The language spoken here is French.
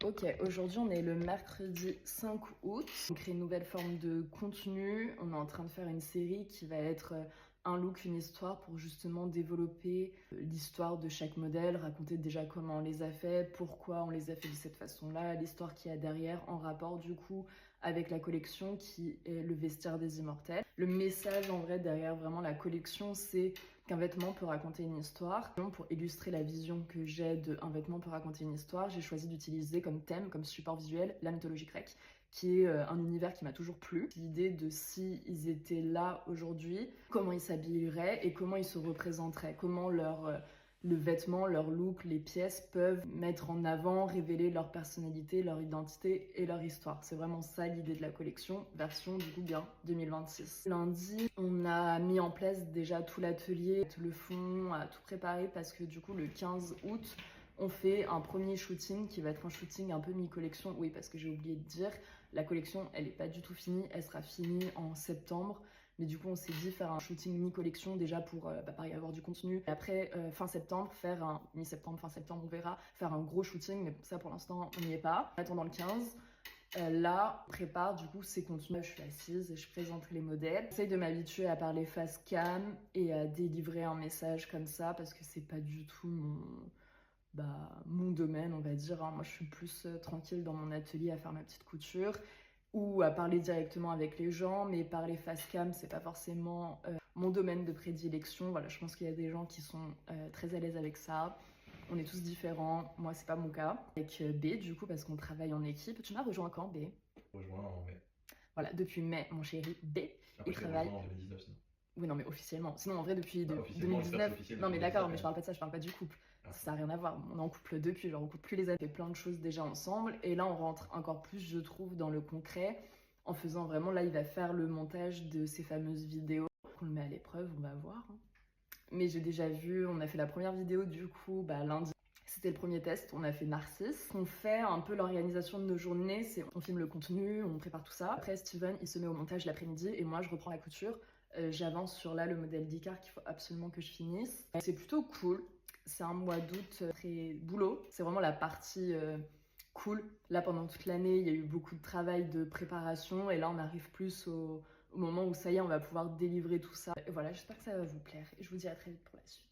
Ok, aujourd'hui on est le mercredi 5 août. On crée une nouvelle forme de contenu. On est en train de faire une série qui va être un look, une histoire pour justement développer l'histoire de chaque modèle, raconter déjà comment on les a fait, pourquoi on les a fait de cette façon-là, l'histoire qu'il y a derrière en rapport du coup avec la collection qui est le vestiaire des immortels. Le message en vrai derrière vraiment la collection, c'est qu'un vêtement peut raconter une histoire. Pour illustrer la vision que j'ai d'un vêtement peut raconter une histoire, j'ai choisi d'utiliser comme thème, comme support visuel, la mythologie grecque, qui est un univers qui m'a toujours plu. L'idée de si ils étaient là aujourd'hui, comment ils s'habilleraient et comment ils se représenteraient, comment le vêtement, leur look, les pièces peuvent mettre en avant, révéler leur personnalité, leur identité et leur histoire. C'est vraiment ça l'idée de la collection, version du coup bien 2026. Lundi, on a mis en place déjà tout l'atelier, tout le fond, à tout préparer parce que du coup le 15 août, on fait un premier shooting qui va être un shooting un peu mi-collection. Oui, parce que j'ai oublié de dire, la collection, elle n'est pas du tout finie, elle sera finie en septembre. Mais du coup, on s'est dit faire un shooting mi-collection déjà pour pareil, avoir du contenu. Et après, fin septembre, faire un mi-septembre, fin septembre, on verra, faire un gros shooting. Mais ça, pour l'instant, on n'y est pas. En attendant le 15, là, on prépare du coup ces contenus. Je suis assise et je présente les modèles. J'essaye de m'habituer à parler face cam et à délivrer un message comme ça parce que c'est pas du tout mon domaine, on va dire. Moi, je suis plus tranquille dans mon atelier à faire ma petite couture ou à parler directement avec les gens, mais parler face cam, c'est pas forcément mon domaine de prédilection. Voilà, je pense qu'il y a des gens qui sont très à l'aise avec ça. On est tous différents. Moi, c'est pas mon cas. Avec B, du coup, parce qu'on travaille en équipe. Tu m'as rejoint quand, B? Rejoint en mai. Voilà, depuis mai, mon chéri B, Après, il je t'ai travaille. rejoint en 2019 sinon. Oui, non, mais officiellement. Sinon, en vrai, depuis Bah, officiellement, j'espère que c'est 2019. officiel Non, depuis mais d'accord, 2019 mais quand je même. parle pas de ça, je parle pas du couple. Ah, Ça n'a rien à voir. On est en couple depuis, genre on couple plus les années. On fait plein de choses déjà ensemble. Et là, on rentre encore plus, je trouve, dans le concret en faisant vraiment. Là, il va faire le montage de ces fameuses vidéos. On le met à l'épreuve, on va voir. Mais j'ai déjà vu, on a fait la première vidéo du coup lundi. C'était le premier test, on a fait Narcisse. On fait un peu l'organisation de nos journées, c'est on filme le contenu, on prépare tout ça. Après Steven, il se met au montage l'après-midi et moi je reprends la couture. J'avance sur là le modèle d'Icar qu'il faut absolument que je finisse. C'est plutôt cool. C'est un mois d'août très boulot. C'est vraiment la partie cool. Là pendant toute l'année, il y a eu beaucoup de travail de préparation et là on arrive plus au moment où ça y est, on va pouvoir délivrer tout ça. Et voilà, j'espère que ça va vous plaire et je vous dis à très vite pour la suite.